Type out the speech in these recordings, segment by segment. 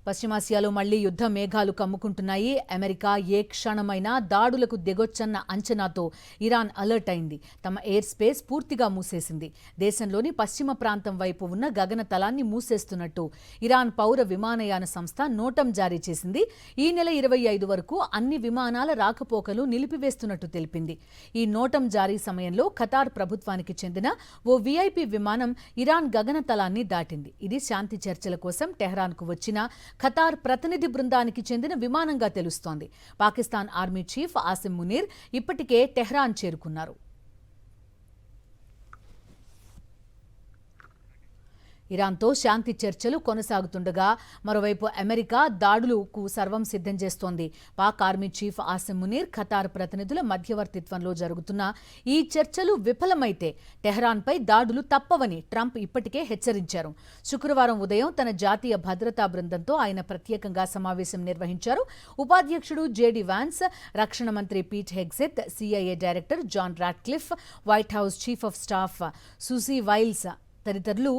పశ్చిమాసియాలో మళ్లీ యుద్ధ మేఘాలు కమ్ముకుంటున్నాయి. అమెరికా ఏ క్షణమైనా దాడులకు దిగొచ్చన్న అంచనాతో ఇరాన్ అలర్ట్ అయింది. తమ ఎయిర్ స్పేస్ పూర్తిగా మూసేసింది. దేశంలోని పశ్చిమ ప్రాంతం వైపు ఉన్న గగనతలాన్ని మూసేస్తున్నట్టు ఇరాన్ పౌర విమానయాన సంస్థ నోటం జారీ చేసింది. ఈ నెల 25 వరకు అన్ని విమానాల రాకపోకలు నిలిపివేస్తున్నట్టు తెలిపింది. ఈ నోటం జారీ సమయంలో ఖతార్ ప్రభుత్వానికి చెందిన ఓ వీఐపీ విమానం ఇరాన్ గగనతలాన్ని దాటింది. ఇది శాంతి చర్చల కోసం టెహ్రాన్కు వచ్చిన ఖతార్ ప్రతినిధి బృందానికి చెందిన విమానంగా తెలుస్తోంది. పాకిస్తాన్ ఆర్మీ చీఫ్ ఆసిం మునీర్ ఇప్పటికే టెహ్రాన్ చేరుకున్నారు. ఇరాన్తో శాంతి చర్చలు కొనసాగుతుండగా మరోవైపు అమెరికా దాడులకు సర్వం సిద్ధం చేస్తోంది. Pak army chief Asim Munir Qatar ప్రతినిధుల మధ్యవర్తిత్వంలో జరుగుతున్న ఈ చర్చలు విఫలమైతే టెహ్రాన్పై దాడులు తప్పవని ట్రంప్ ఇప్పటికే హెచ్చరించారు. శుక్రవారం ఉదయం తన జాతీయ భద్రతా బృందంతో ఆయన ప్రత్యేకంగా సమావేశం నిర్వహించారు. ఉపాధ్యక్షుడు జేడీ వాన్స్, రక్షణ మంత్రి Pete Hegseth, CIA director John Ratcliffe, White House chief of staff Susie Wiles తదితరులు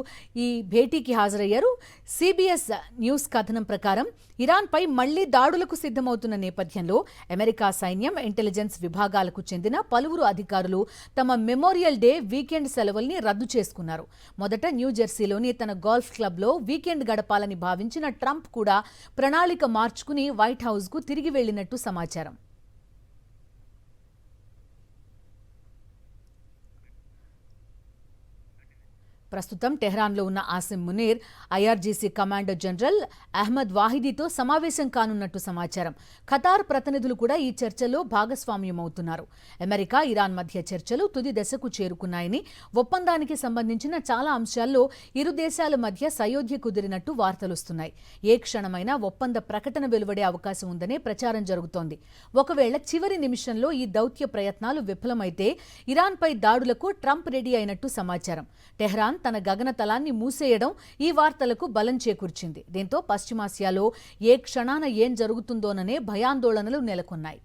ఈ భేటీకి హాజరయ్యారు. సిబిఎస్ న్యూస్ కథనం ప్రకారం ఇరాన్పై మళ్లీ దాడులకు సిద్ధమవుతున్న నేపథ్యంలో అమెరికా సైన్యం, ఇంటెలిజెన్స్ విభాగాలకు చెందిన పలువురు అధికారులు తమ మెమోరియల్ డే వీకెండ్ సెలవుల్ని రద్దు చేసుకున్నారు. మొదట న్యూజెర్సీలోని తన గోల్ఫ్ క్లబ్లో వీకెండ్ గడపాలని భావించిన ట్రంప్ కూడా ప్రణాళిక మార్చుకుని వైట్ హౌస్కు తిరిగి వెళ్లినట్టు సమాచారం. ప్రస్తుతం టెహ్రాన్లో ఉన్న Asim Munir IRGC commander general Ahmad వాహిదీతో సమావేశం కానున్నట్టు సమాచారం. ఖతార్ ప్రతినిధులు కూడా ఈ చర్చల్లో భాగస్వామ్యమవుతున్నారు. అమెరికా, ఇరాన్ మధ్య చర్చలు తుది దశకు చేరుకున్నాయని, ఒప్పందానికి సంబంధించిన చాలా అంశాల్లో ఇరు దేశాల మధ్య సయోధ్య కుదిరినట్టు వార్తలొస్తున్నాయి. ఏ క్షణమైనా ఒప్పంద ప్రకటన వెలువడే అవకాశం ఉందనే ప్రచారం జరుగుతోంది. ఒకవేళ చివరి నిమిషంలో ఈ దౌత్య ప్రయత్నాలు విఫలమైతే ఇరాన్పై దాడులకు ట్రంప్ రెడీ అయినట్టు సమాచారం. టెహ్రాన్ తన గగనతలాన్ని మూసేయడం ఈ వార్తలకు బలం చేకూర్చింది. దీంతో పశ్చిమాసియాలో ఏ క్షణాన ఏం జరుగుతుందోననే భయాందోళనలు నెలకొన్నాయి.